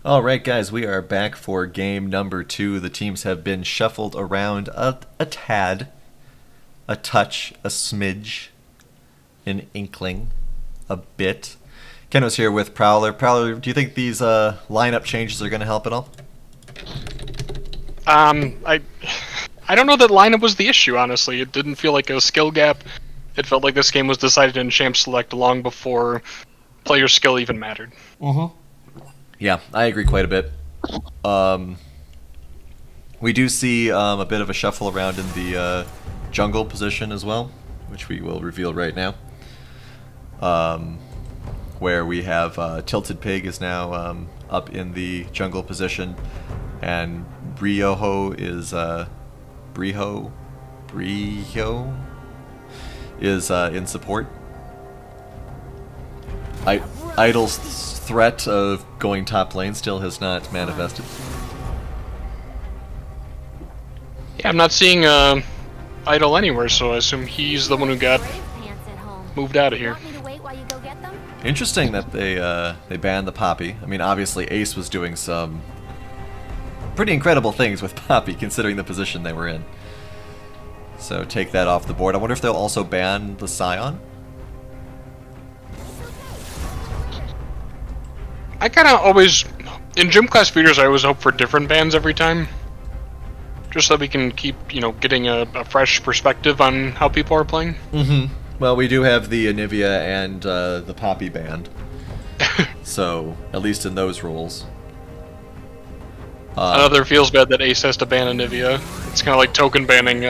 Alright guys, we are back for game number 2. The teams have been shuffled around a tad, a touch, a smidge, an inkling, a bit. Ken was here with Prowler. Prowler, do you think these lineup changes are going to help at all? I don't know that lineup was the issue, honestly. It didn't feel like a skill gap. It felt like this game was decided in Champ Select long before player skill even mattered. Yeah, I agree quite a bit. We do see a bit of a shuffle around in the jungle position as well, which we will reveal right now. Where we have Tilted Pig is now up in the jungle position, and Brioho is Brioho is in support. Idle's threat of going top lane still has not manifested. Yeah, I'm not seeing Idle anywhere, so I assume he's the one who got moved out of here. Interesting that they banned the Poppy. I mean, obviously Ace was doing some pretty incredible things with Poppy, considering the position they were in. So take that off the board. I wonder if they'll also ban the Scion. I kind of always, in gym class feeders, I always hope for different bans every time. Just so we can keep, getting a fresh perspective on how people are playing. Well, we do have the Anivia and the Poppy banned. So, at least in those rules. Another feels bad that Ace has to ban Anivia. It's kind of like token banning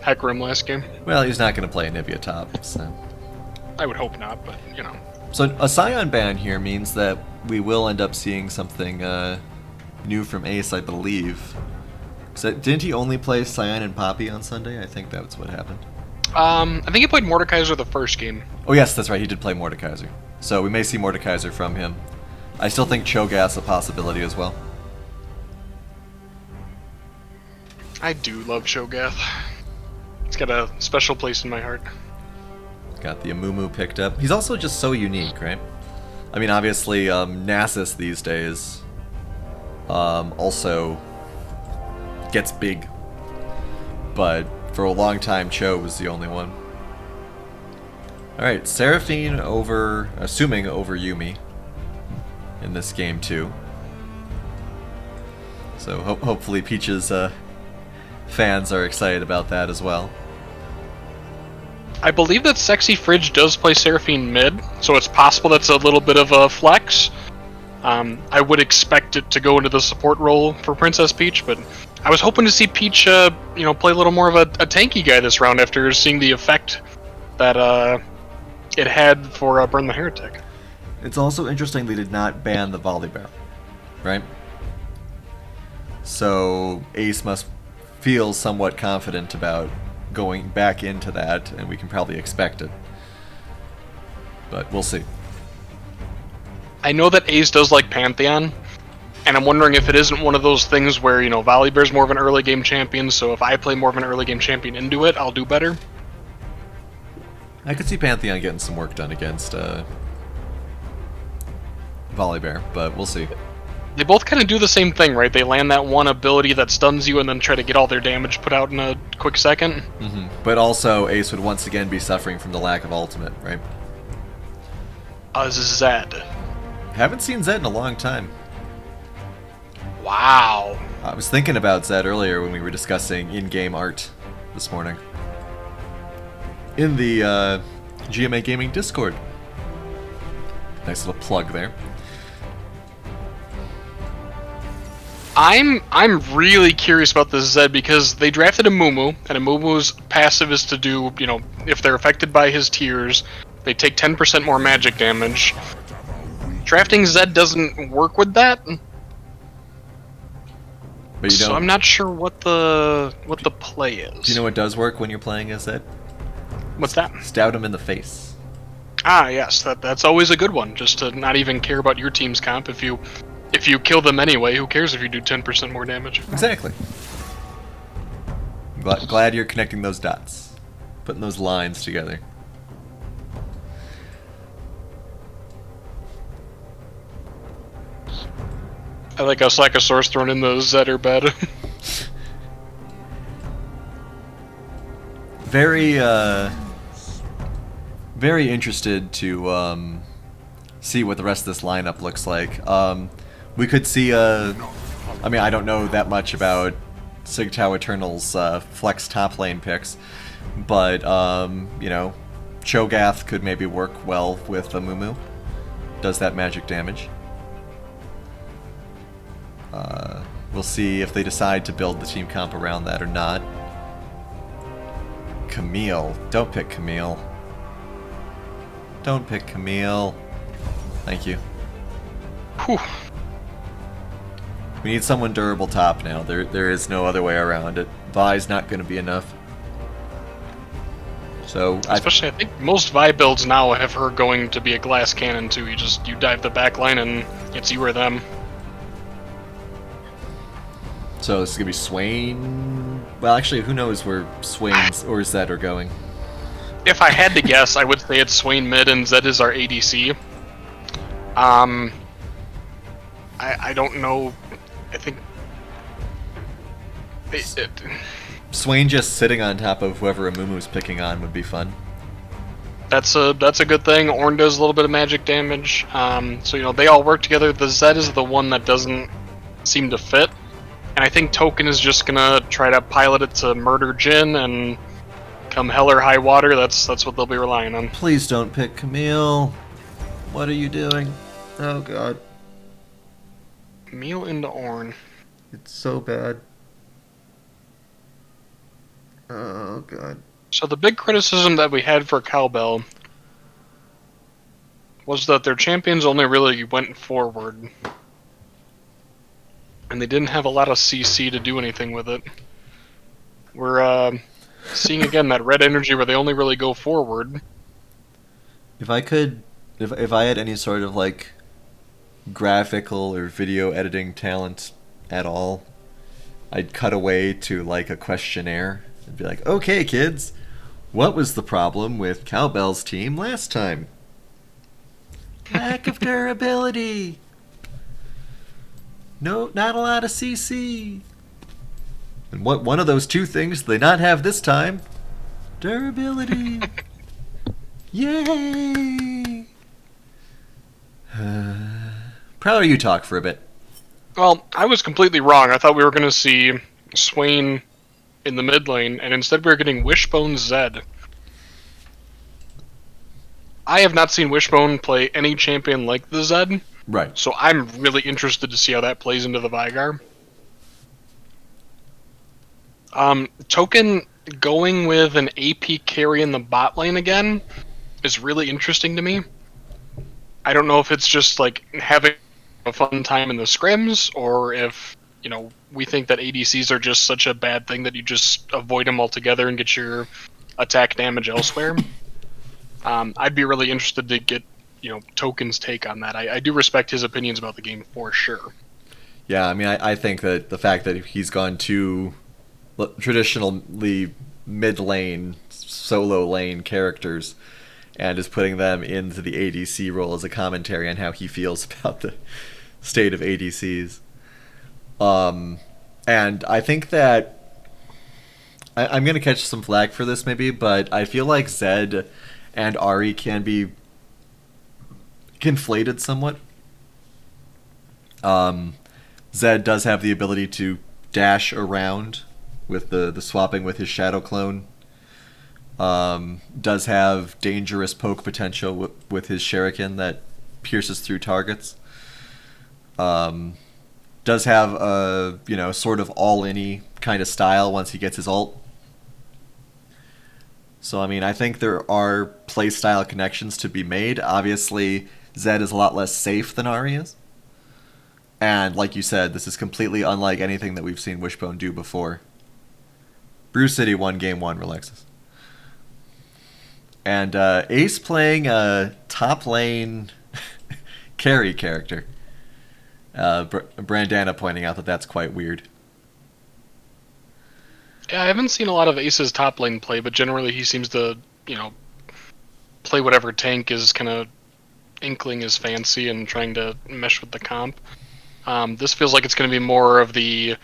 Hecarim last game. Well, he's not going to play Anivia top, so... I would hope not, but, So, a Scion ban here means that we will end up seeing something new from Ace, I believe. So, didn't he only play Scion and Poppy on Sunday? I think that's what happened. I think he played Mordekaiser the first game. Oh yes, that's right, he did play Mordekaiser. So we may see Mordekaiser from him. I still think Cho'Gath's a possibility as well. I do love Cho'Gath. It's got a special place in my heart. Got the AMUMU picked up. He's also just so unique, right? I mean, obviously, Nasus these days also gets big. But for a long time, Cho was the only one. Alright, SERAPHINE over, assuming over Yuumi in this game too. So hopefully Peach's fans are excited about that as well. I believe that Sexy Fridge does play SERAPHINE mid, so it's possible that's a little bit of a flex. I would expect it to go into the support role for Princess Peach, but I was hoping to see Peach, play a little more of a tanky guy this round after seeing the effect that it had for Burn the Heretic. It's also interesting they did not ban the Volibear, right? So Ace must feel somewhat confident about going back into that, and we can probably expect it. But we'll see. I know that Ace does like Pantheon, and I'm wondering if it isn't one of those things where, Volibear's more of an early game champion, so if I play more of an early game champion into it, I'll do better. I could see Pantheon getting some work done against Volibear, but we'll see. They both kind of do the same thing, right? They land that one ability that stuns you and then try to get all their damage put out in a quick second. But also, Ace would once again be suffering from the lack of ultimate, right? Zed. Haven't seen Zed in a long time. Wow. I was thinking about Zed earlier when we were discussing in-game art this morning. In the GMA Gaming Discord. Nice little plug there. I'm really curious about this Zed because they drafted AMUMU, and AMUMU's passive is to do, if they're affected by his tears, they take 10% more magic damage. Drafting Zed doesn't work with that. But so I'm not sure what the play is. Do you know what does work when you're playing as Zed? What's that? Stab him in the face. Ah, yes, that's always a good one. Just to not even care about your team's comp. If you kill them anyway, who cares if you do 10% more damage? Exactly. Glad you're connecting those dots, putting those lines together. I like a Psychosaurus thrown in the Zetter bed. Very, very interested to see what the rest of this lineup looks like. We could see I mean, I don't know that much about Sigtao Eternal's flex top lane picks, but you know, Cho'Gath could maybe work well with AMUMU. Does that magic damage? We'll see if they decide to build the team comp around that or not. Camille. Don't pick Camille. Don't pick Camille. Thank you. Whew. We need someone durable top now. There is no other way around it. Vi's not going to be enough. So Especially, I think most Vi builds now have her going to be a glass cannon too. You dive the back line and it's you or them. So this is gonna be Swain. Well, actually, who knows where Swain's or Zed are going? If I had to guess, I would say it's Swain mid and Zed is our ADC. I don't know. I think Swain just sitting on top of whoever AMUMU's picking on would be fun. that's a good thing. Ornn does a little bit of magic damage. So you know they all work together. The Zed is the one that doesn't seem to fit. And I think Token is just gonna try to pilot it to murder Jhin, and come hell or high water, that's what they'll be relying on. Please don't pick Camille. What are you doing? Oh god. Meal into Ornn. It's so bad. Oh god. So the big criticism that we had for Cowbell was that their champions only really went forward. And they didn't have a lot of CC to do anything with it. We're seeing again that red energy where they only really go forward. If I could, if I had any sort of like graphical or video editing talent at all, I'd cut away to like a questionnaire and be like, okay kids, what was the problem with Cowbell's team last time? Lack of durability. No, not a lot of CC. And what one of those two things do they not have this time? Durability. Yay! Probably you talk for a bit. Well, I was completely wrong. I thought we were going to see Swain in the mid lane, and instead we were getting Wishbone Zed. I have not seen Wishbone play any champion like the Zed. Right. So I'm really interested to see how that plays into the Vigar. Token going with an AP carry in the bot lane again is really interesting to me. I don't know if it's just like having a fun time in the scrims, or if, you know, we think that ADCs are just such a bad thing that you just avoid them altogether and get your attack damage elsewhere. I'd be really interested to get, you know, Token's take on that. I do respect his opinions about the game for sure. Yeah, I mean, I think that the fact that he's gone to traditionally mid lane, solo lane characters and is putting them into the ADC role as a commentary on how he feels about the state of ADCs. And I think that I'm going to catch some flack for this maybe, but I feel like Zed and Ahri can be conflated somewhat. Zed does have the ability to dash around with the swapping with his shadow clone. Does have dangerous poke potential with his shuriken that pierces through targets. Does have a, you know, sort of all-in-y kind of style once he gets his ult. So I mean, I think there are playstyle connections to be made. Obviously, Zed is a lot less safe than Ahri is. And like you said, this is completely unlike anything that we've seen Wishbone do before. Brew City won game 1, Relexus. And Ace playing a top lane carry character. Brandana pointing out that that's quite weird. Yeah, I haven't seen a lot of Ace's top lane play, but generally he seems to, you know, play whatever tank is kind of inkling his fancy and trying to mesh with the comp. This feels like it's going to be more of the,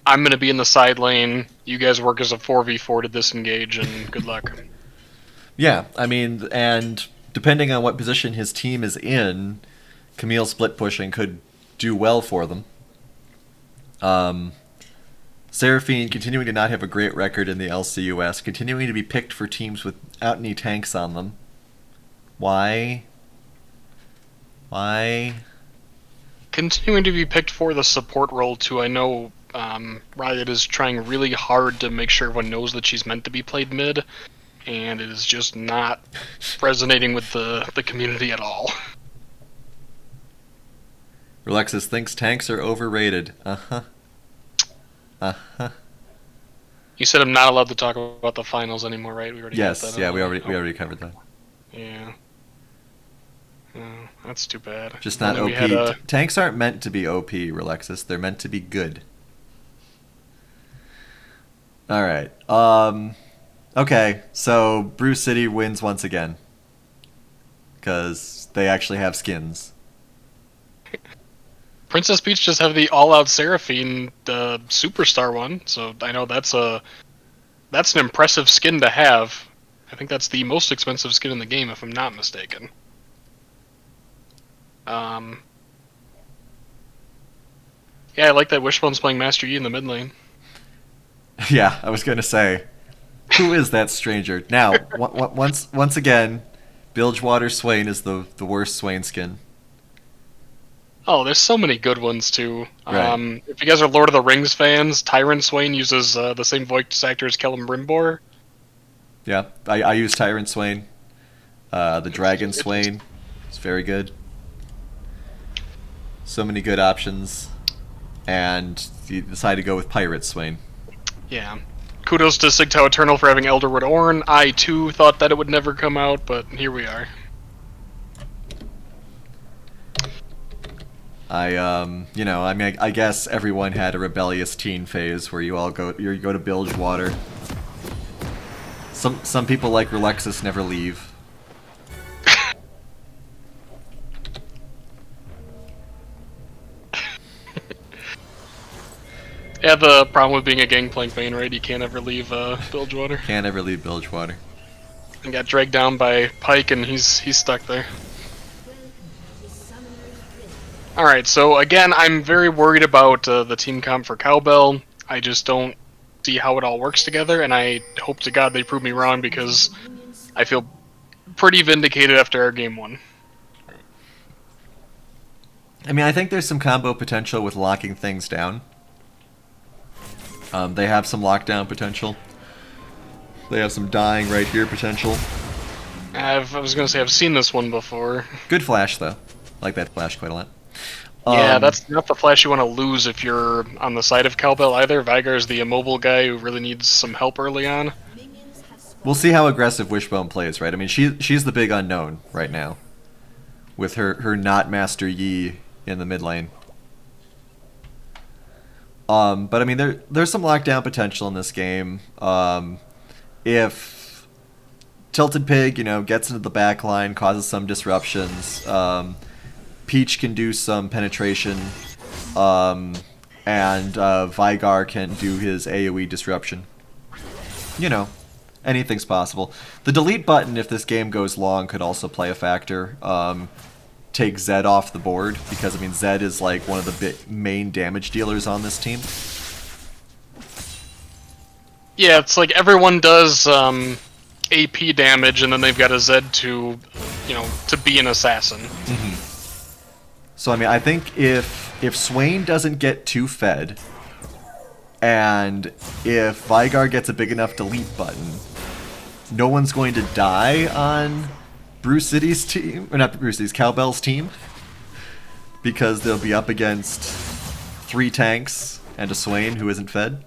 I'm going to be in the side lane, you guys work as a 4v4 to disengage, and good luck. Yeah, I mean, and depending on what position his team is in, Camille split pushing could do well for them. Seraphine continuing to not have a great record in the LCUS, continuing to be picked for teams without any tanks on them. Why? Continuing to be picked for the support role, too. I know Riot is trying really hard to make sure everyone knows that she's meant to be played mid, and it is just not resonating with the community at all. Relexus thinks tanks are overrated. You said I'm not allowed to talk about the finals anymore, right? We already Yes, got that yeah, we already covered that. Yeah. Oh, that's too bad. Just not OP. Tanks aren't meant to be OP, Relexus. They're meant to be good. Alright. Okay, so Bruce City wins once again. Because they actually have skins. Princess Peach just have the all-out Seraphine superstar one, so I know that's an impressive skin to have. I think that's the most expensive skin in the game, if I'm not mistaken. Yeah, I like that Wishbone's playing Master Yi in the mid lane. Yeah, I was gonna say, who is that stranger? Now, once again, Bilgewater Swain is the worst Swain skin. Oh, there's so many good ones too. Right. If you guys are Lord of the Rings fans, Tyrant Swain uses the same voice actor as Celebrimbor. Yeah, I use Tyrant Swain. The Dragon Swain is very good. So many good options, and you decide to go with Pirate Swain. Yeah. Kudos to Sigtao Eternal for having Elderwood Ornn. I too thought that it would never come out, but here we are. I guess everyone had a rebellious teen phase where you go to Bilgewater. Some people like Relexus never leave. Yeah, the problem with being a Gangplank main, right? You can't ever leave Bilgewater. Can't ever leave Bilgewater. And got dragged down by Pike, and he's stuck there. Alright, so again, I'm very worried about the team comp for Cowbell. I just don't see how it all works together, and I hope to God they prove me wrong, because I feel pretty vindicated after our game one. I mean, I think there's some combo potential with locking things down. They have some lockdown potential. They have some dying right here potential. I was going to say, I've seen this one before. Good flash, though. I like that flash quite a lot. Yeah, that's not the flash you want to lose if you're on the side of Cowbell either. Vigar's the immobile guy who really needs some help early on. We'll see how aggressive Wishbone plays, right? I mean, she's the big unknown right now. With her not Master Yi in the mid lane. But I mean, there's some lockdown potential in this game. If Tilted Pig, gets into the back line, causes some disruptions, Peach can do some penetration, and Vigar can do his AoE disruption. Anything's possible. The delete button, if this game goes long, could also play a factor. Take Zed off the board, because I mean Zed is like one of the main damage dealers on this team. Yeah, it's like everyone does AP damage, and then they've got a Zed to be an assassin. Mm-hmm. So I mean, I think if Swain doesn't get too fed, and if Vigar gets a big enough delete button, no one's going to die on Bruce City's team, or not Bruce City's, Cowbell's team, because they'll be up against 3 tanks and a Swain who isn't fed.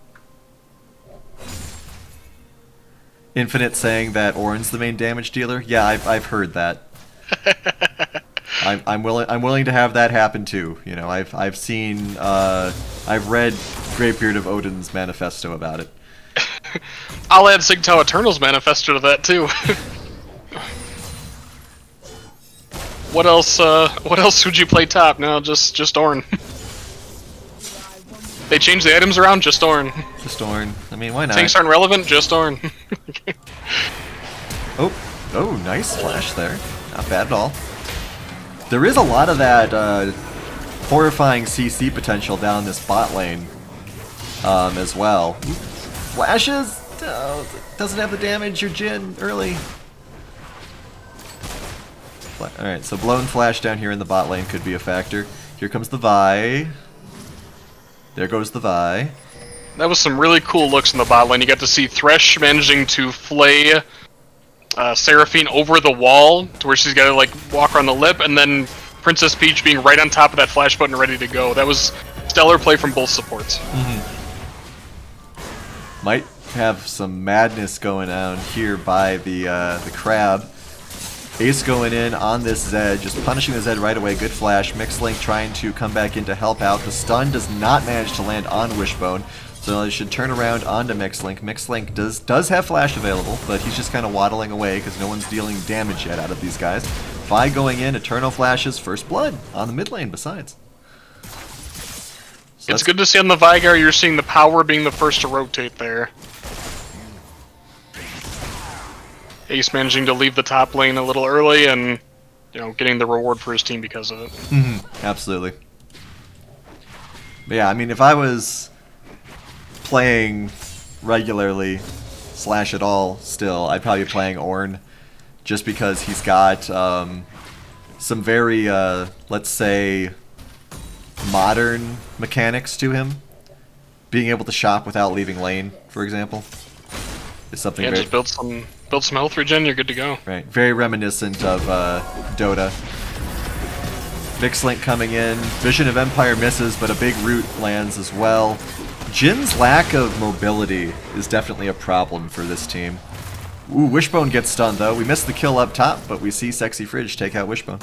Infinite saying that Ornn's the main damage dealer. Yeah, I've heard that. I'm willing to have that happen too. I've read Greybeard of Odin's manifesto about it. I'll add Sigtao Eternal's manifesto to that too. What else would you play top? No, just Ornn. They changed the items around, just Ornn. Just Ornn. I mean, why not? Tanks aren't relevant, just Ornn. Oh, nice flash there. Not bad at all. There is a lot of that horrifying CC potential down this bot lane as well. Flashes! Doesn't have the damage, your Jhin early. Alright, so blown flash down here in the bot lane could be a factor. Here comes the Vi. There goes the Vi. That was some really cool looks in the bot lane. You got to see Thresh managing to flay Seraphine over the wall to where she's got to like walk around the lip, and then Princess Peach being right on top of that flash button ready to go. That was stellar play from both supports. Might have some madness going on here by the crab. Ace going in on this Zed, just punishing the Zed right away. Good flash. Mixlink trying to come back in to help out. The stun does not manage to land on Wishbone, so they should turn around onto Mixlink. Mixlink does have flash available, but he's just kind of waddling away because no one's dealing damage yet out of these guys. Vi going in, Eternal Flashes, first blood on the mid lane besides. So it's good to see on the Vigar you're seeing the power being the first to rotate there. Ace managing to leave the top lane a little early and, you know, getting the reward for his team because of it. Absolutely. But yeah, I mean, if I was playing regularly / at all still, I'd probably be playing Ornn just because he's got some very, let's say, modern mechanics to him. Being able to shop without leaving lane, for example, is something very... just build some health regen, you're good to go. Right, very reminiscent of Dota. Mixlink coming in, Vision of Empire misses, but a big root lands as well. Jin's lack of mobility is definitely a problem for this team. Ooh, Wishbone gets stunned though. We missed the kill up top, but we see Sexy Fridge take out Wishbone.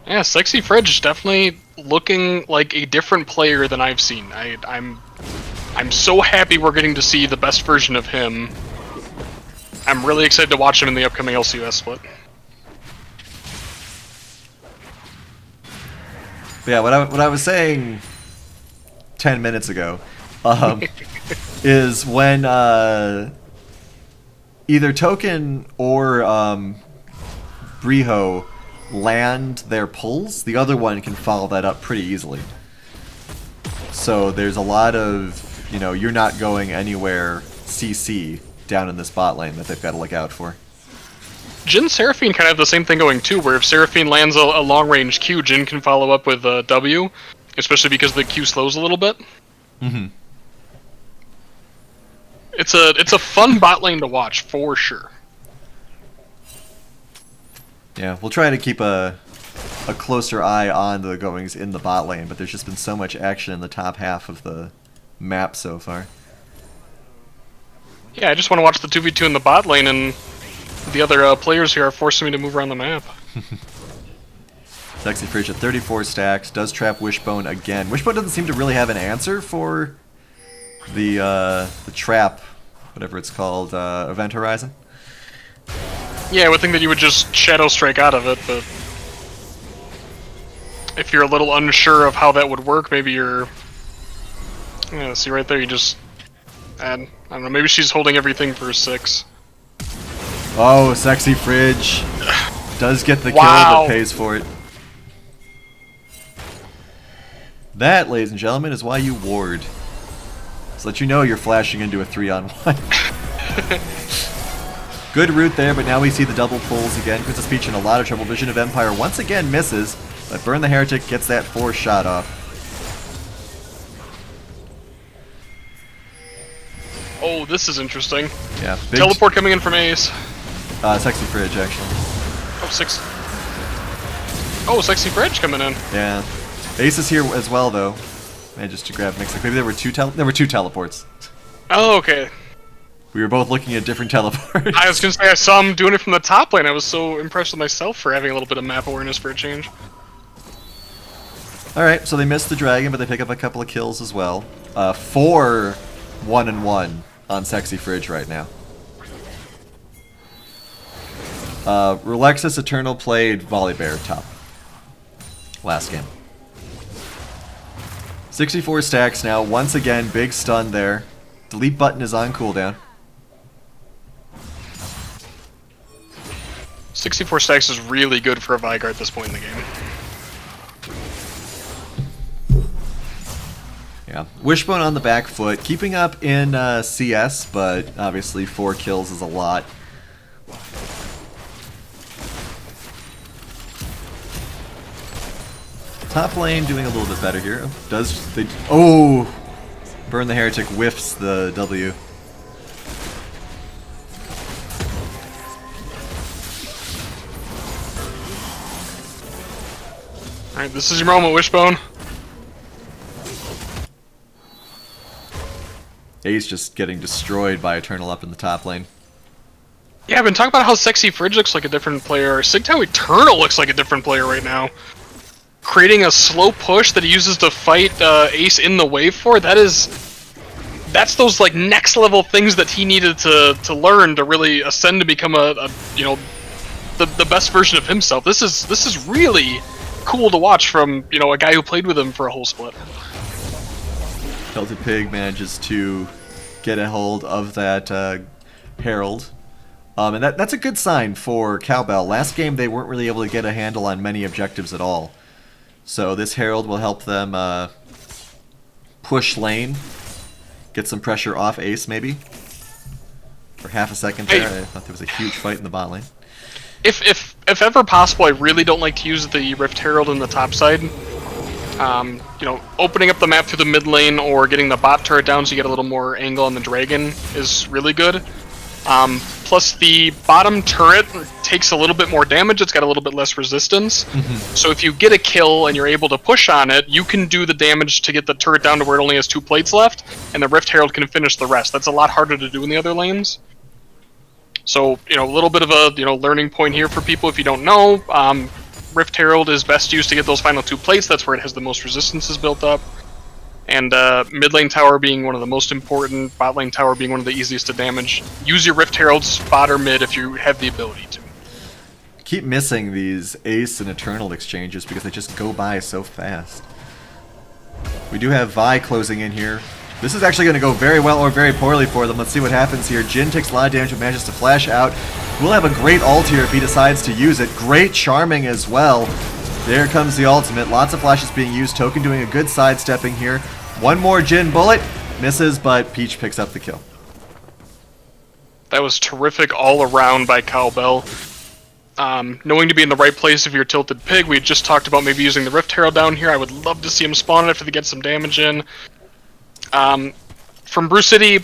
Yeah, Sexy Fridge definitely looking like a different player than I've seen. I'm so happy we're getting to see the best version of him. I'm really excited to watch him in the upcoming LCUS split. But yeah, what I was saying 10 minutes ago is when either Token or Briho land their pulls, the other one can follow that up pretty easily. So there's a lot of, you know, you're not going anywhere CC down in this bot lane that they've got to look out for. Jhin Seraphine kind of have the same thing going too, where if Seraphine lands a long-range Q, Jhin can follow up with a W, especially because the Q slows a little bit. It's a fun bot lane to watch, for sure. Yeah, we'll try to keep a closer eye on the goings in the bot lane, but there's just been so much action in the top half of the map so far. Yeah, I just want to watch the 2v2 in the bot lane, and the other players here are forcing me to move around the map. Sexy Fridge at 34 stacks, does trap Wishbone again. Wishbone doesn't seem to really have an answer for the trap, whatever it's called, Event Horizon. Yeah, I would think that you would just Shadow Strike out of it, but if you're a little unsure of how that would work, maybe you're... Yeah, see right there, you just add... I don't know, maybe she's holding everything for 6. Oh, Sexy Fridge does get the kill, but pays for it. That, ladies and gentlemen, is why you ward. So let you know you're flashing into a 3-on-1. Good root there, but now we see the double pulls again. Princess Peach in a lot of trouble. Vision of Empire once again misses, but Burn the Heretic gets that 4 shot off. Oh, this is interesting. Yeah. Teleport coming in from Ace. Sexy Fridge, actually. Oh, 6. Oh, Sexy Fridge coming in. Yeah. Ace is here as well, though. Man, just to grab Mixlink. Maybe there were two teleports. Oh, okay. We were both looking at different teleports. I was gonna say I saw him doing it from the top lane. I was so impressed with myself for having a little bit of map awareness for a change. Alright, so they missed the dragon, but they pick up a couple of kills as well. 4 1-and-1 on Sexy Fridge right now. Relexus Eternal played Volibear top last game. 64 stacks now. Once again, big stun there. Delete button is on cooldown. 64 stacks is really good for a Vigar at this point in the game. Yeah, Wishbone on the back foot, keeping up in CS, but obviously 4 kills is a lot. Top lane doing a little bit better here. Oh! Burn the Heretic whiffs the W. Alright, this is your moment, Wishbone. Ace just getting destroyed by Eternal up in the top lane. Yeah, I've been talking about how Sexy Fridge looks like a different player. Sigtao Eternal looks like a different player right now. Creating a slow push that he uses to fight Ace in the wave for, that's those like next level things that he needed to learn to really ascend to become a you know, the best version of himself. This is really cool to watch from, you know, a guy who played with him for a whole split. Tilted Pig manages to get a hold of that Herald. And that's a good sign for Cowbell. Last game they weren't really able to get a handle on many objectives at all. So this Herald will help them push lane, get some pressure off Ace maybe. For half a second there, I thought there was a huge fight in the bot lane. If ever possible, I really don't like to use the Rift Herald in the top side. You know, opening up the map through the mid lane or getting the bot turret down so you get a little more angle on the dragon is really good. Plus the bottom turret takes a little bit more damage, it's got a little bit less resistance. So if you get a kill and you're able to push on it, you can do the damage to get the turret down to where it only has 2 plates left, and the Rift Herald can finish the rest. That's a lot harder to do in the other lanes. So, you know, a little bit of a, you know, learning point here for people if you don't know. Rift Herald is best used to get those final 2 plates, that's where it has the most resistances built up. And mid lane tower being one of the most important, bot lane tower being one of the easiest to damage. Use your Rift Herald spot or mid if you have the ability to. Keep missing these Ace and Eternal exchanges because they just go by so fast. We do have Vi closing in here. This is actually going to go very well or very poorly for them. Let's see what happens here. Jhin takes a lot of damage but manages to flash out. We'll have a great ult here if he decides to use it. Great charming as well. There comes the ultimate. Lots of flashes being used. Token doing a good sidestepping here. One more Jhin bullet. Misses, but Peach picks up the kill. That was terrific all around by Cowbell. Knowing to be in the right place if you're Tilted Pig. We had just talked about maybe using the Rift Herald down here. I would love to see him spawn it after they get some damage in. From Brew City,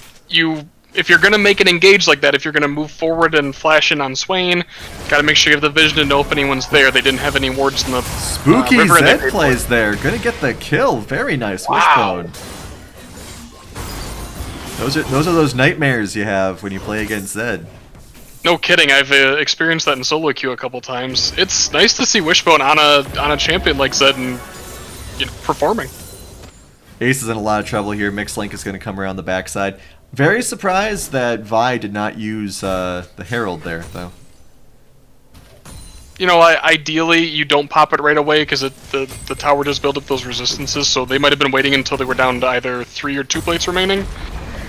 if you're going to make an engage like that, if you're going to move forward and flash in on Swain, gotta make sure you have the vision to know if anyone's there. They didn't have any wards in the Spooky river Zed plays there. Gonna get the kill. Very nice. Wow. Wishbone. Those are those nightmares you have when you play against Zed. No kidding, I've experienced that in solo queue a couple times. It's nice to see Wishbone on a champion like Zed and, you know, performing. Ace is in a lot of trouble here. Mixlink is going to come around the backside. Very surprised that Vi did not use the Herald there, though. You know, ideally you don't pop it right away because the tower does build up those resistances, so they might have been waiting until they were down to either 3 or 2 plates remaining.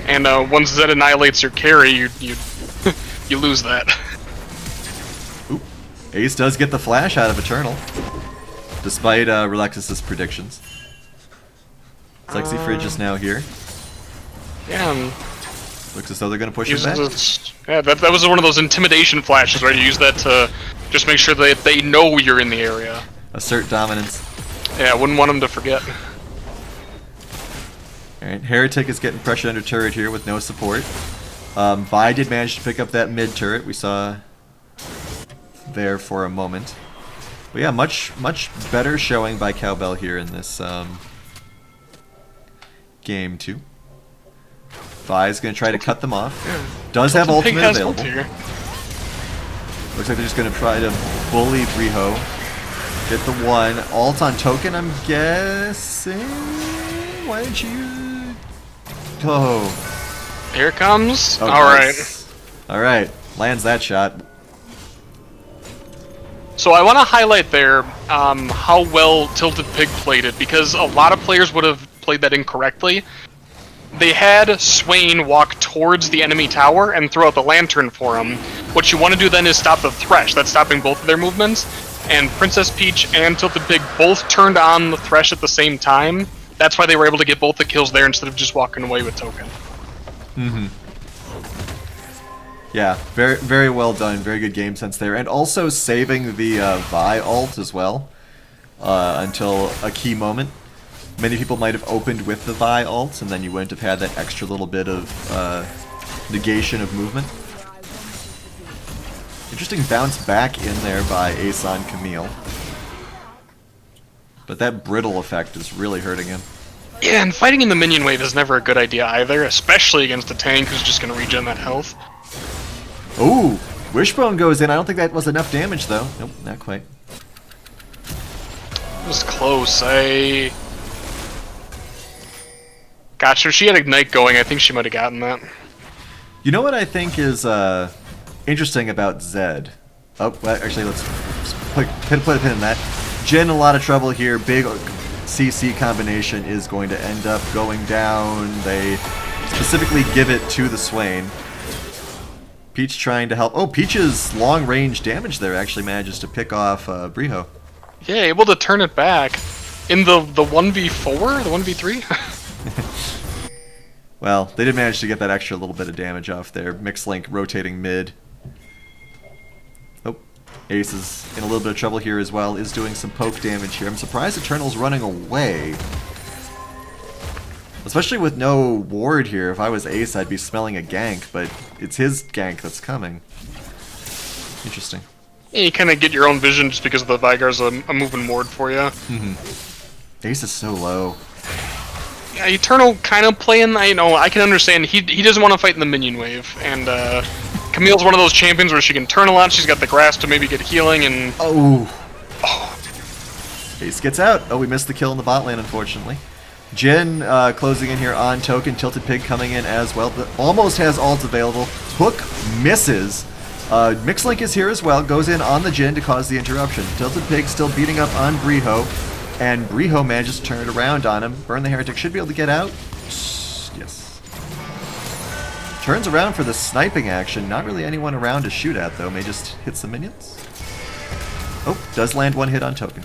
And once Zed annihilates your carry, you you lose that. Oop. Ace does get the flash out of Eternal, despite Relexus' predictions. Sexy Fridge is now here. Yeah. Looks as though they're going to push him back. Yeah, that was one of those intimidation flashes, right? You use that to just make sure that they know you're in the area. Assert dominance. Yeah, I wouldn't want them to forget. Alright, Heretic is getting pressured under turret here with no support. Vi did manage to pick up that mid turret we saw there for a moment. But yeah, much better showing by Cowbell here in this game too. Vi's going to try to cut them off. Does have ultimate available. Looks like they're just going to try to bully Briho. Get the one. Ult on Token, I'm guessing? Why didn't you... Oh. Here it comes. Oh, Alright. nice. Alright. Lands that shot. So I want to highlight there how well Tilted Pig played it, because a lot of players would have played that incorrectly. They had Swain walk towards the enemy tower and throw out the lantern for him. What you want to do then is stop the Thresh. That's stopping both of their movements. And Princess Peach and Tilted Pig both turned on the Thresh at the same time. That's why they were able to get both the kills there instead of just walking away with Token. Mm-hmm. Yeah, very, very well done. Very good game sense there. And also saving the Vi ult as well until a key moment. Many people might have opened with the Vi ult, and then you wouldn't have had that extra little bit of negation of movement. Interesting bounce back in there by Ace on Camille. But that brittle effect is really hurting him. Yeah, and fighting in the minion wave is never a good idea either, especially against a tank who's just going to regen that health. Ooh, Wishbone goes in. I don't think that was enough damage, though. Nope, not quite. It was close. Gotcha, if she had Ignite going, I think she might have gotten that. You know what I think is interesting about Zed? Oh, well, actually, let's put a pin in that. Jin in a lot of trouble here. Big CC combination is going to end up going down. They specifically give it to the Swain. Peach trying to help. Oh, Peach's long-range damage there actually manages to pick off Briho. Yeah, able to turn it back. In the 1v4? The 1v3? Well, they did manage to get that extra little bit of damage off there. Mixlink rotating mid. Oh, Ace is in a little bit of trouble here as well, is doing some poke damage here. I'm surprised Eternal's running away. Especially with no ward here. If I was Ace, I'd be smelling a gank, but it's his gank that's coming. Interesting. Yeah, you kind of get your own vision just because the Vigar's a moving ward for you. Mm-hmm. Ace is so low. Yeah, Eternal kind of playing, I can understand. He doesn't want to fight in the minion wave, and Camille's one of those champions where she can turn a lot, she's got the grasp to maybe get healing, and... Oh! Ace gets out. Oh, we missed the kill in the bot lane, unfortunately. Jin closing in here on Token. Tilted Pig coming in as well. Almost has ult available. Hook misses. Mixlink is here as well. Goes in on the Jin to cause the interruption. Tilted Pig still beating up on Briho. And Briho manages to turn it around on him. Burn the Heretic should be able to get out. Yes. Turns around for the sniping action. Not really anyone around to shoot at, though. May just hit some minions. Oh, does land one hit on Token.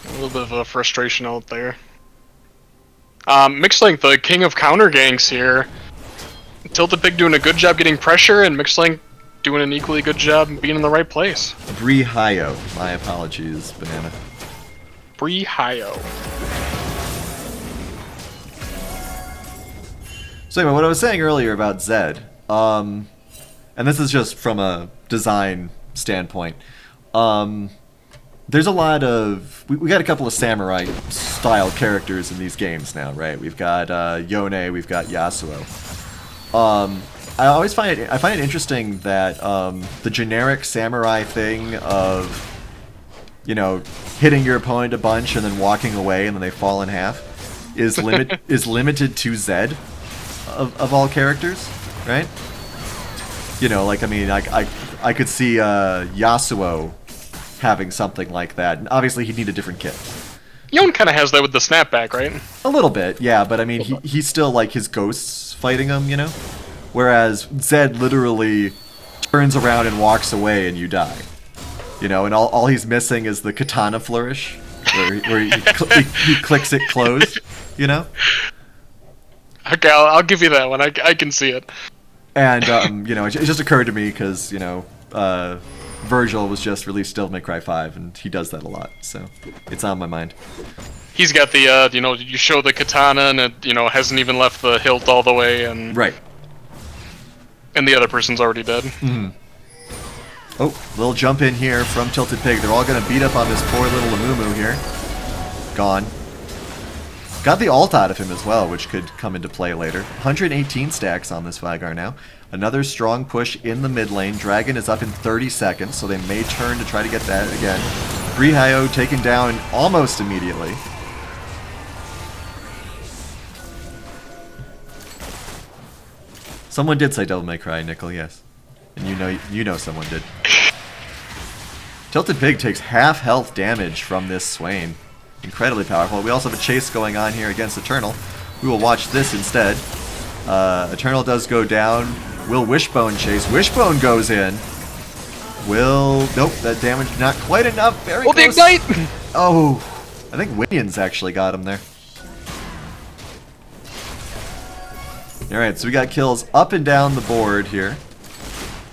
A little bit of a frustration out there. Mixlink, the king of counter ganks here. Tilted Pig doing a good job getting pressure, and Mixlink doing an equally good job being in the right place. Briho. My apologies, Banana. Briho. So anyway, what I was saying earlier about Zed, and this is just from a design standpoint, there's a lot of... We got a couple of samurai-style characters in these games now, right? We've got Yone, we've got Yasuo. I find it interesting that the generic samurai thing of, hitting your opponent a bunch and then walking away and then they fall in half is limited to Zed of all characters, right? I could see Yasuo having something like that. And obviously he'd need a different kit. Yon kind of has that with the snapback, right? A little bit, yeah, but I mean, he's still like his ghosts fighting him, Whereas Zed literally turns around and walks away and you die. And all he's missing is the katana flourish, where he clicks it closed, Okay, I'll give you that one. I can see it. And, it just occurred to me because, Virgil was just released Devil May Cry 5, and he does that a lot, so it's on my mind. He's got the, you show the katana and it, hasn't even left the hilt all the way, and... Right. And the other person's already dead. Mm-hmm. Oh, little jump in here from Tilted Pig. They're all going to beat up on this poor little AMUMU here. Gone. Got the ult out of him as well, which could come into play later. 118 stacks on this Vigar now. Another strong push in the mid lane. Dragon is up in 30 seconds, so they may turn to try to get that again. Briho taken down almost immediately. Someone did say Devil May Cry, Nickel, yes. And you know someone did. Tilted Pig takes half health damage from this Swain. Incredibly powerful. We also have a chase going on here against Eternal. We will watch this instead. Eternal does go down. Will Wishbone chase? Wishbone goes in. Nope, that damage not quite enough. Very close. The ignite! Oh, I think Winions actually got him there. Alright, so we got kills up and down the board here.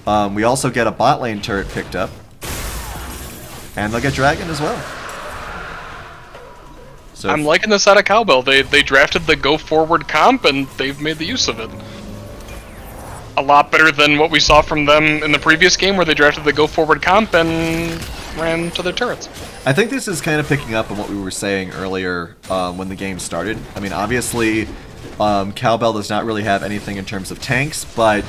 We also get a bot lane turret picked up. And they'll get Dragon as well. So I'm liking this out of Cowbell. They drafted the go forward comp and they've made the use of it. A lot better than what we saw from them in the previous game where they drafted the go forward comp and ran to their turrets. I think this is kind of picking up on what we were saying earlier when the game started. I mean, obviously, Cowbell does not really have anything in terms of tanks, but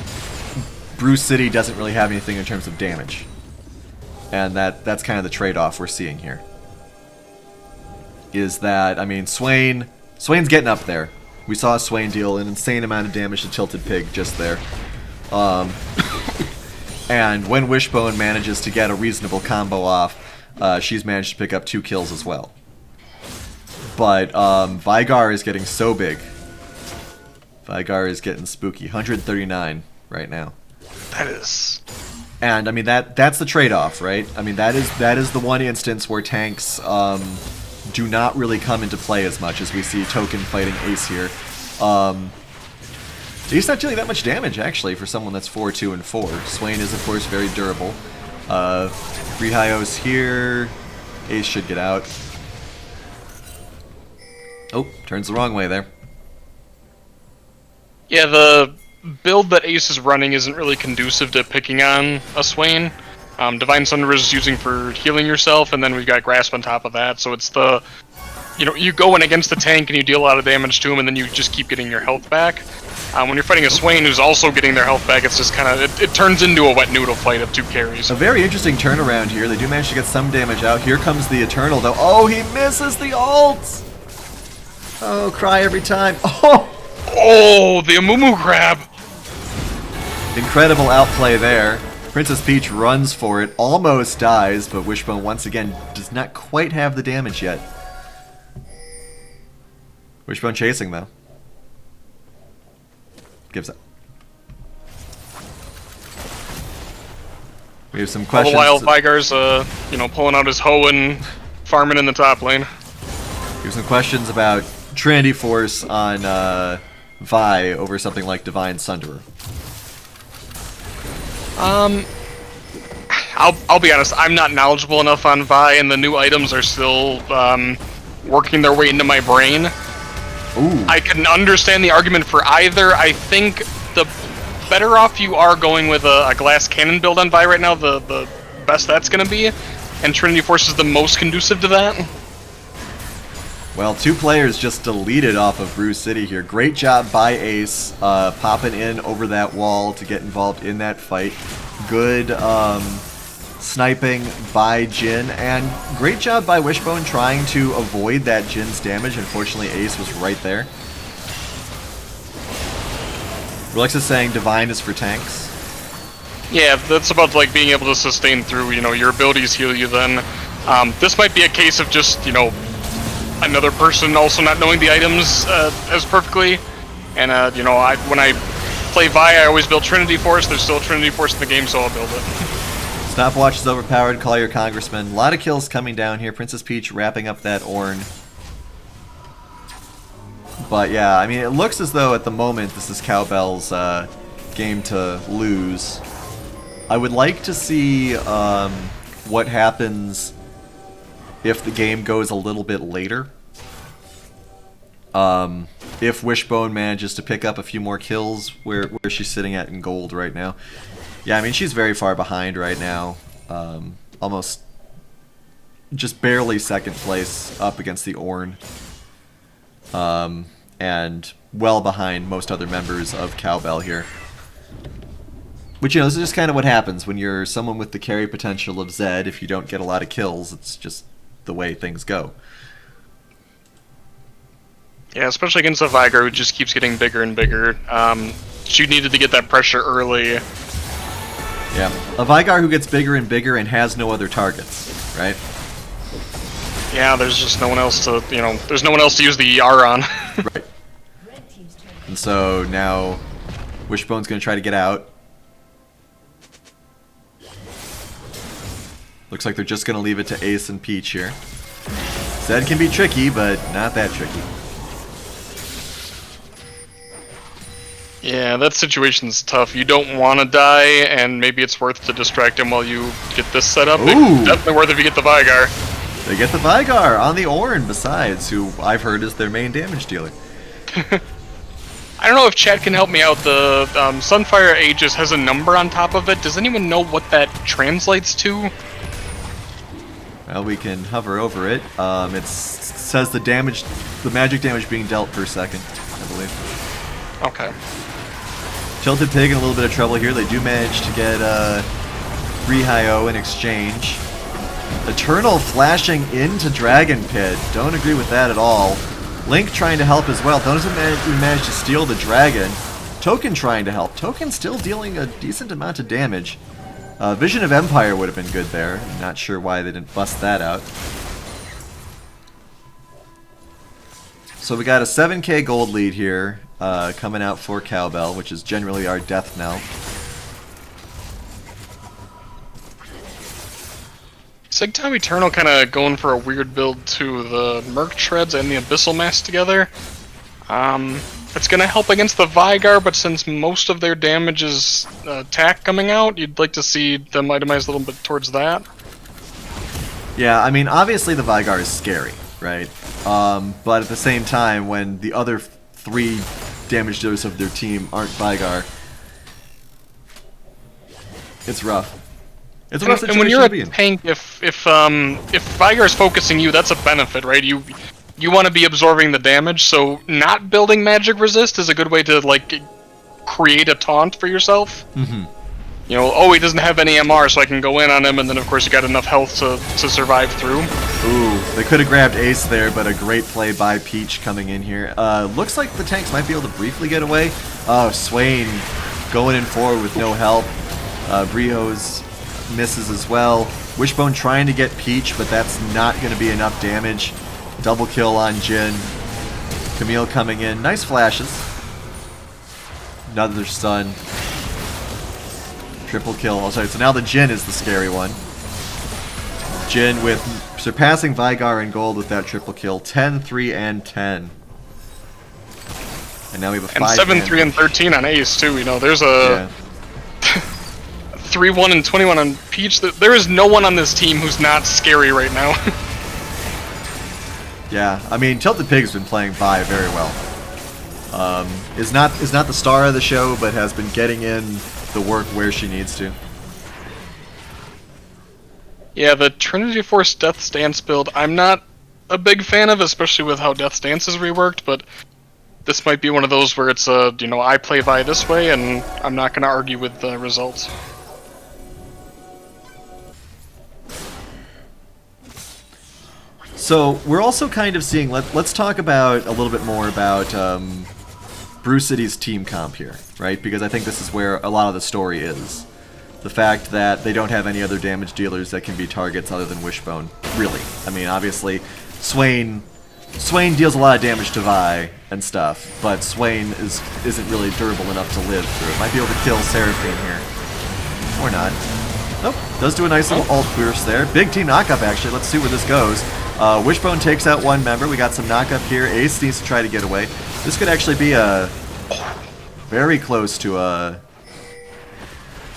Bruce City doesn't really have anything in terms of damage. And that's kind of the trade-off we're seeing here. Is that, I mean, Swain's getting up there. We saw Swain deal an insane amount of damage to Tilted Pig just there. And when Wishbone manages to get a reasonable combo off, she's managed to pick up 2 kills as well. But Vigar is getting so big. Vigar is getting spooky. 139 right now. That is... And I mean that's the trade-off, right? I mean that is the one instance where tanks do not really come into play as much as we see Token fighting Ace here. He's not dealing that much damage actually for someone that's 4-2 and 4. Swain is of course very durable. 3 Hyos here. Ace should get out. Oh, turns the wrong way there. Yeah, the build that Ace is running isn't really conducive to picking on a Swain. Divine Sunder is using for healing yourself, and then we've got Grasp on top of that, so it's the... You know, you go in against the tank and you deal a lot of damage to him, and then you just keep getting your health back. When you're fighting a Swain who's also getting their health back, it's just kind of... It turns into a wet noodle fight of 2 carries. A very interesting turnaround here. They do manage to get some damage out. Here comes the Eternal, though. Oh, he misses the ult! Oh, cry every time. Oh! Oh, the AMUMU grab! Incredible outplay there. Princess Peach runs for it, almost dies, but Wishbone once again does not quite have the damage yet. Wishbone chasing though. Gives up. We have some questions. All the while, Vigar's, pulling out his hoe and farming in the top lane. We have some questions about Trinity Force on Vi over something like Divine Sunderer. I'll be honest, I'm not knowledgeable enough on Vi, and the new items are still working their way into my brain. Ooh. I can understand the argument for either. I think the better off you are going with a glass cannon build on Vi right now, the best that's going to be, and Trinity Force is the most conducive to that. Well, 2 players just deleted off of Bruce City here. Great job by Ace, popping in over that wall to get involved in that fight. Good sniping by Jin, and great job by Wishbone trying to avoid that Jin's damage. Unfortunately, Ace was right there. Relax is saying Divine is for tanks. Yeah, that's about like being able to sustain through, your abilities heal you then. This might be a case of just, another person also not knowing the items as perfectly. And, when I play Vi, I always build Trinity Force. There's still a Trinity Force in the game, so I'll build it. Stopwatch is overpowered. Call your congressman. A lot of kills coming down here. Princess Peach wrapping up that Ornn. But yeah, I mean, it looks as though at the moment this is Cowbell's game to lose. I would like to see what happens if the game goes a little bit later. If Wishbone manages to pick up a few more kills, where she's sitting at in gold right now. Yeah, I mean, she's very far behind right now. Almost just barely second place up against the Ornn. And well behind most other members of Cowbell here. Which, this is just kind of what happens when you're someone with the carry potential of Zed. If you don't get a lot of kills, it's just the way things go. Yeah, especially against a Vigar who just keeps getting bigger and bigger. She needed to get that pressure early. Yeah, a Vigar who gets bigger and bigger and has no other targets, right? Yeah, there's just no one else to, there's no one else to use the ER on. Right. And so now Wishbone's going to try to get out. Looks like they're just going to leave it to Ace and Peach here. Zed can be tricky, but not that tricky. Yeah, that situation's tough. You don't want to die, and maybe it's worth to distract him while you get this set up. It's definitely worth if you get the Vigar. They get the Vigar on the Ornn, besides, who I've heard is their main damage dealer. I don't know if chat can help me out. The Sunfire Aegis has a number on top of it. Does anyone know what that translates to? Well, we can hover over it. It says the magic damage being dealt per second, I believe. Okay. Tilted Pig in a little bit of trouble here. They do manage to get 3 high-O in exchange. Eternal flashing into Dragon Pit. Don't agree with that at all. Link trying to help as well. Doesn't manage to steal the dragon. Token trying to help. Token still dealing a decent amount of damage. Vision of Empire would have been good there. Not sure why they didn't bust that out. So we got a 7k gold lead here coming out for Cowbell, which is generally our death knell. Sigtime Eternal kind of going for a weird build too. The Merc Treads and the Abyssal Mass together. It's going to help against the Vigar, but since most of their damage is attack coming out, you'd like to see them itemize a little bit towards that. Yeah, I mean, obviously the Vigar is scary, right? But at the same time, when the other 3 damage dealers of their team aren't Vigar, it's rough. It's a rough situation and when you're to be a in. tank, if Vigar is focusing you, that's a benefit, right? You want to be absorbing the damage, so not building magic resist is a good way to like create a taunt for yourself. Mm-hmm. You know, oh, he doesn't have any MR, so I can go in on him, and then of course you got enough health to survive through. Ooh, they could have grabbed Ace there, but a great play by Peach coming in here. Looks like the tanks might be able to briefly get away. Oh, Swain going in forward with no help. Brio's misses as well. Wishbone trying to get Peach, but that's not going to be enough damage. Double kill on Jin. Camille coming in. Nice flashes. Another stun. Triple kill. Oh, sorry, so now the Jin is the scary one. Jin with surpassing Vigar in gold with that triple kill. 10, 3, and 10. And now we have a 5. And 7, 3, and 13 on Ace, too. You know, there's a... Yeah. 3, 1, and 21 on Peach. There is no one on this team who's not scary right now. Yeah, I mean, Tilted Pig's been playing Vi very well. Is not the star of the show, but has been getting in the work where she needs to. Yeah, the Trinity Force Death Dance build, I'm not a big fan of, especially with how Death Dance is reworked, but this might be one of those where it's I play Vi this way, and I'm not going to argue with the results. So we're also kind of seeing. Let's talk about a little bit more about Brew City's team comp here, right? Because I think this is where a lot of the story is. The fact that they don't have any other damage dealers that can be targets other than Wishbone. Really, I mean, obviously, Swain deals a lot of damage to Vi and stuff, but Swain isn't really durable enough to live through it. Might be able to kill Seraphine here, or not. Nope, does do a nice little ult burst there. Big team knockup actually. Let's see where this goes. Wishbone takes out one member. We got some knockup here. Ace needs to try to get away. This could actually be a very close to a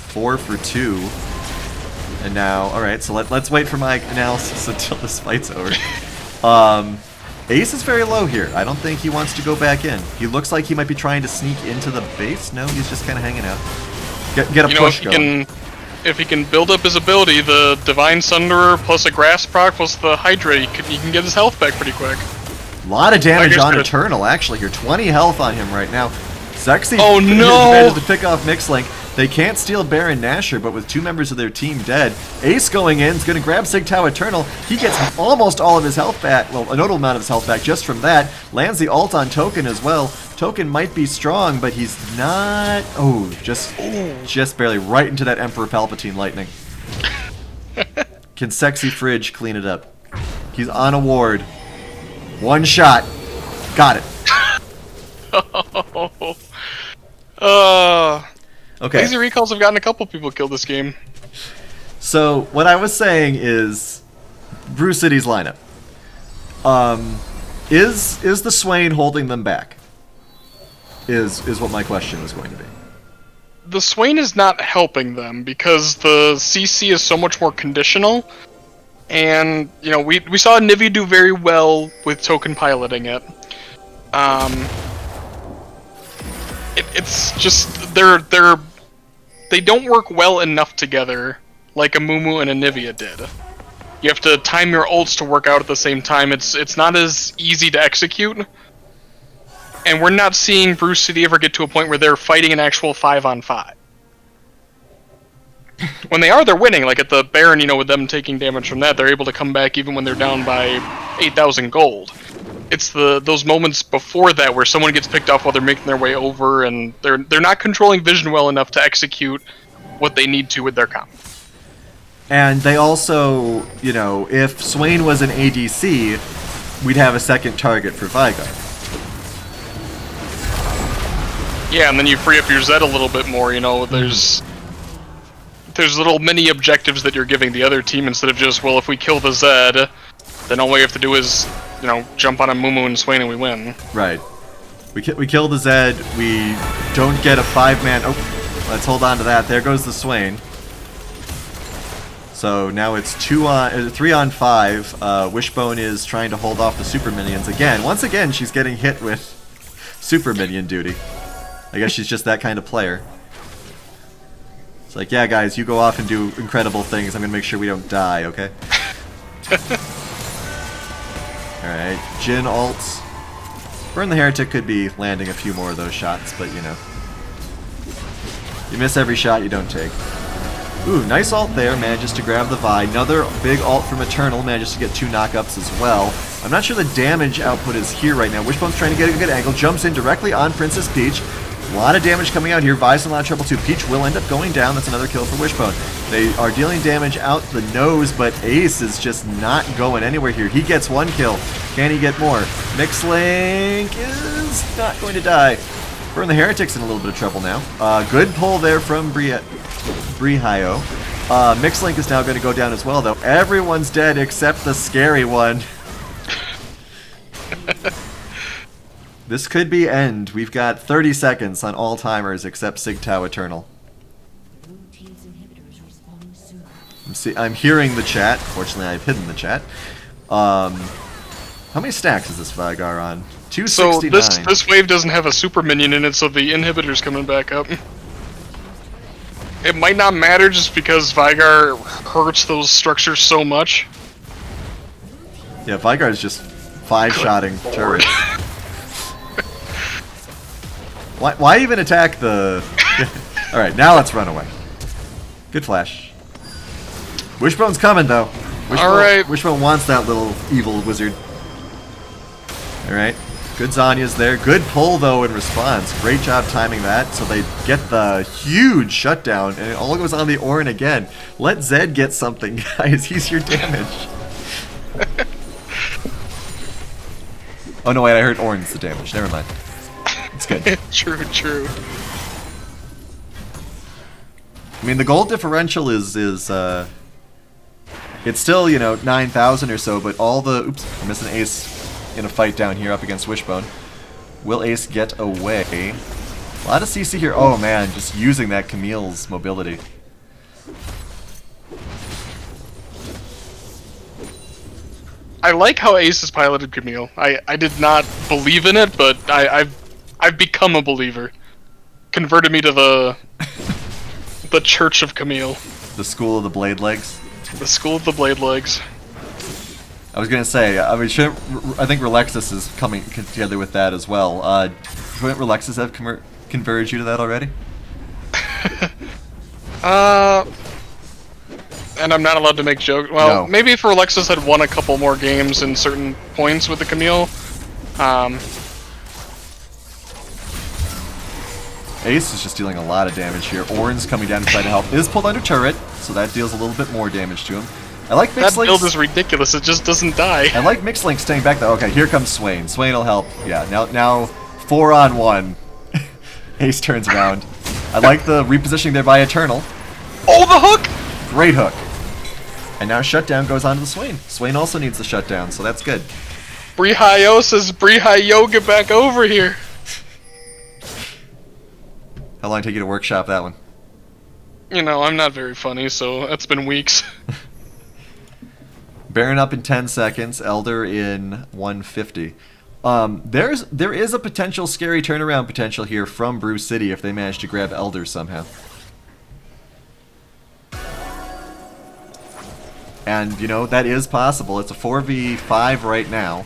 4 for 2. And now, all right. So let's wait for my analysis until this fight's over. Ace is very low here. I don't think he wants to go back in. He looks like he might be trying to sneak into the base. No, he's just kind of hanging out. Get a push going. If he can build up his ability, the Divine Sunderer plus a Grass proc plus the Hydra, he can get his health back pretty quick. A lot of damage on Eternal, actually, here. 20 health on him right now. Sexy oh, no! managed to pick off Mixlink. They can't steal Baron Nashor, but with 2 members of their team dead, Ace going in is going to grab Sigtao Eternal. He gets almost all of his health back, well, a notable amount of his health back just from that. Lands the ult on Token as well. Token might be strong, but he's not... Oh, just barely right into that Emperor Palpatine lightning. Can Sexy Fridge clean it up? He's on a ward. One shot. Got it. Okay. Lazy recalls have gotten a couple people killed this game. So what I was saying is, Brew City's lineup. Is the Swain holding them back? Is what my question was going to be. The Swain is not helping them because the CC is so much more conditional, and you know we saw Nivea do very well with token piloting it. It's just they don't work well enough together like a AMUMU and a Nivea did. You have to time your ults to work out at the same time. It's not as easy to execute. And we're not seeing Brew City ever get to a point where they're fighting an actual 5-on-5. When they are, they're winning. Like at the Baron, you know, with them taking damage from that, they're able to come back even when they're down by 8,000 gold. It's those moments before that where someone gets picked off while they're making their way over, and they're not controlling vision well enough to execute what they need to with their comp. And they also, you know, if Swain was an ADC, we'd have a second target for Vigar. Yeah, and then you free up your Zed a little bit more, you know, there's little mini objectives that you're giving the other team instead of just, well, if we kill the Zed, then all we have to do is, you know, jump on a AMUMU and Swain and we win. Right. We kill the Zed, we don't get a 5-man... Oh, let's hold on to that. There goes the Swain. So now it's 3-on-5. Wishbone is trying to hold off the super minions again. Once again, she's getting hit with super minion duty. I guess she's just that kind of player. It's like, yeah, guys, you go off and do incredible things. I'm gonna make sure we don't die, okay? Alright, Jhin ults. Burn the Heretic could be landing a few more of those shots, but you know. You miss every shot you don't take. Ooh, nice ult there, manages to grab the Vi. Another big ult from Eternal, manages to get 2 knockups as well. I'm not sure the damage output is here right now. Wishbone's trying to get a good angle, jumps in directly on Princess Peach. A lot of damage coming out here. Vi's in a lot of trouble too. Peach will end up going down. That's another kill for Wishbone. They are dealing damage out the nose, but Ace is just not going anywhere here. He gets 1 kill. Can he get more? Mixlink is not going to die. Burn the Heretic's in a little bit of trouble now. Good pull there from Brihio. Mixlink is now going to go down as well, though. Everyone's dead except the scary one. This could be end. We've got 30 seconds on all timers except Sigtao Eternal. I'm hearing the chat. Fortunately, I've hidden the chat. How many stacks is this Vigar on? 269. So this wave doesn't have a super minion in it, so the inhibitor's coming back up. It might not matter just because Vigar hurts those structures so much. Yeah, Vigar's just 5-shotting turret. Why even attack the... Alright, now let's run away. Good flash. Wishbone's coming, though. Wishbone wants that little evil wizard. Alright. Good Zanya's there. Good pull, though, in response. Great job timing that. So they get the huge shutdown, and it all goes on the Orin again. Let Zed get something, guys. He's your damage. Oh, no, wait. I heard Orin's the damage. Never mind. It's good. True. I mean, the gold differential is it's still, you know, 9,000 or so, but all the... Oops, I'm missing Ace in a fight down here up against Wishbone. Will Ace get away? A lot of CC here. Oh, man, just using that Camille's mobility. I like how Ace has piloted Camille. I did not believe in it, but I've become a believer. Converted me to the Church of Camille. The School of the Blade Legs. The School of the Blade Legs. I was gonna say, I mean, I think Relexus is coming together with that as well. Shouldn't Relexus have converged you to that already? And I'm not allowed to make jokes. Well, no. Maybe if Relexus had won a couple more games in certain points with the Camille. Ace is just dealing a lot of damage here. Orin's coming down to try to help. Is pulled under turret, so that deals a little bit more damage to him. I like That Mixlink. build is ridiculous. It just doesn't die. I like Mixlink staying back though. Okay, here comes Swain. Swain will help. Yeah, now 4-on-1. Ace turns around. I like the repositioning there by Eternal. Oh, the hook! Great hook. And now shutdown goes on to the Swain. Swain also needs the shutdown, so that's good. Bree-Hi-Yo says, Bree-Hi-Yo, get back over here. How long did it take you to workshop that one? You know, I'm not very funny, so that's been weeks. Baron up in 10 seconds, Elder in 150. There is a potential scary turnaround potential here from Brew City if they manage to grab Elder somehow. And, you know, that is possible. It's a 4v5 right now.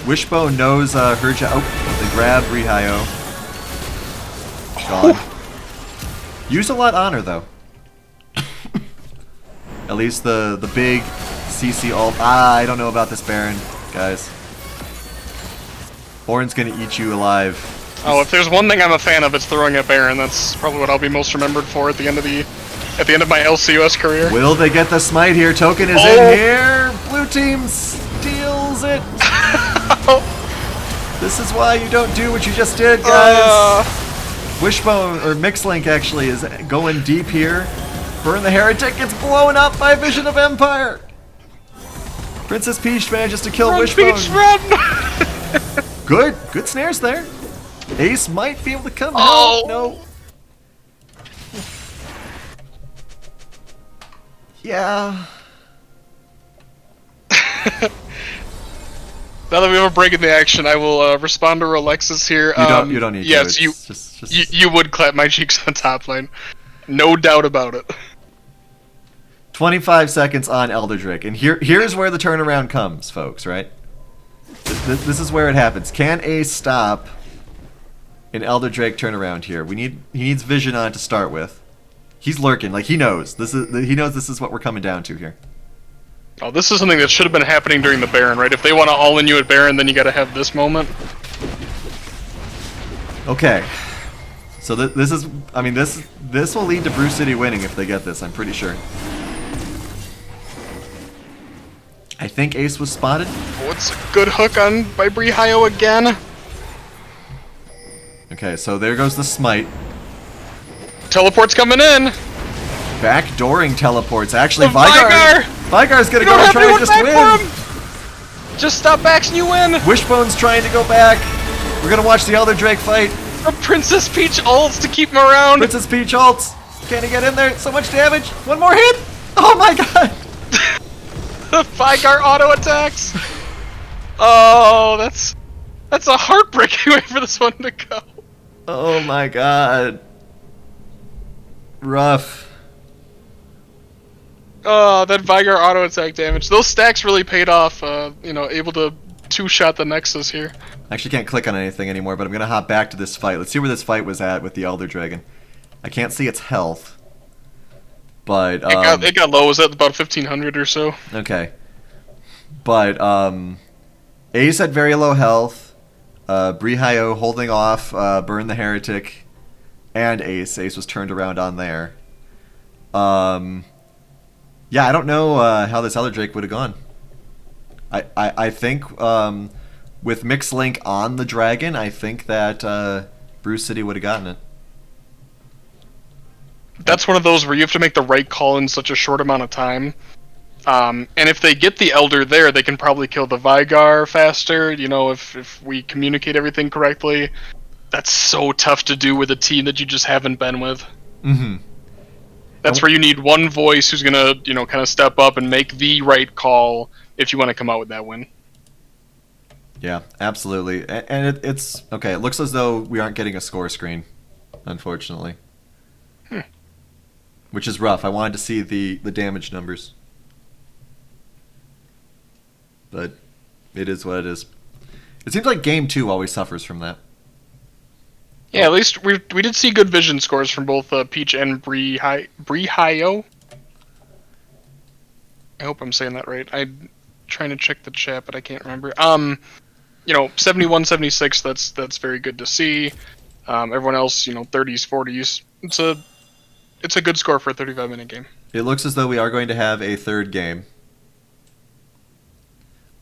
Wishbone knows Herja. Oh, they grab Bree-Hi-Yo. Gone. Use a lot on her, though. At least the big CC ult. I don't know about this Baron, guys. Orin's gonna eat you alive. Oh, if there's one thing I'm a fan of, it's throwing at Baron. That's probably what I'll be most remembered for at the end of my LCUS career. Will they get the smite here? Token is in here. Blue team steals it. This is why you don't do what you just did, guys. Wishbone, or Mixlink actually, is going deep here. Burn the Heretic gets blown up by Vision of Empire. Princess Peach manages to kill Wishbone. Peach, run! Good snares there. Ace might be able to come Oh. out. No. Yeah. Now that we have a break in the action, I will respond to Alexis here. You don't need to. Yes, you would clap my cheeks on the top lane. No doubt about it. 25 seconds on Eldritch, and here's where the turnaround comes, folks, right? This is where it happens. Can Ace stop an Eldritch turnaround here? He needs vision on to start with. He's lurking, like he knows. He knows this is what we're coming down to here. Oh, this is something that should have been happening during the Baron, right? If they want to all-in you at Baron, then you gotta have this moment. Okay. So this is, I mean, this will lead to Brew City winning if they get this, I'm pretty sure. I think Ace was spotted. Oh, it's a good hook on by Bree-Hi-Yo again. Okay, so there goes the smite. Teleport's coming in. Backdooring teleports. Actually, The Vygar! Vygar's gonna You go don't and have try to anyone just back win. for him. Just stop backs and you win. Wishbone's trying to go back. We're gonna watch the Elder Drake fight. A Princess Peach ults to keep him around. Princess Peach ults. Can he get in there? So much damage. One more hit. Oh my god. The Vygar auto attacks. Oh, that's a heartbreaking way for this one to go. Oh my god. Rough. Oh, that Vygar auto attack damage. Those stacks really paid off. You know, able to two-shot the Nexus here. I actually can't click on anything anymore, but I'm gonna hop back to this fight. Let's see where this fight was at with the Elder Dragon. I can't see its health, but it got low. It was at about 1500 or so. Okay, but Ace had very low health. Bree-Hi-Yo holding off, Burn the Heretic, and Ace. Ace was turned around on there. Yeah, I don't know how this Elder Drake would have gone. I think with Mixlink on the dragon, I think that Brew City would have gotten it. That's one of those where you have to make the right call in such a short amount of time. And if they get the Elder there, they can probably kill the Vygar faster, you know, if we communicate everything correctly. That's so tough to do with a team that you just haven't been with. Mm-hmm. That's where you need one voice who's gonna, you know, kind of step up and make the right call if you want to come out with that win. Yeah, absolutely. And it's... Okay, it looks as though we aren't getting a score screen, unfortunately. Which is rough. I wanted to see the damage numbers. But it is what it is. It seems like Game 2 always suffers from that. Yeah, at least we did see good vision scores from both Peach and Bree-Hi-Yo. I hope I'm saying that right. I'm trying to check the chat, but I can't remember. You know, 71, 76. That's very good to see. Everyone else, you know, 30s, 40s. It's a good score for a 35-minute game. It looks as though we are going to have a third game.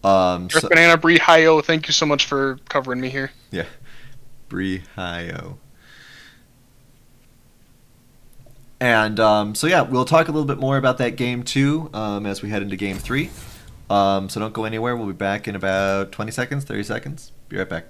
Earth Banana Bree Hi-Yo, thank you so much for covering me here. Yeah. Bree-Hi-Yo. And so yeah, we'll talk a little bit more about that game 2 as we head into game 3. So don't go anywhere. We'll be back in about 20 seconds, 30 seconds. Be right back.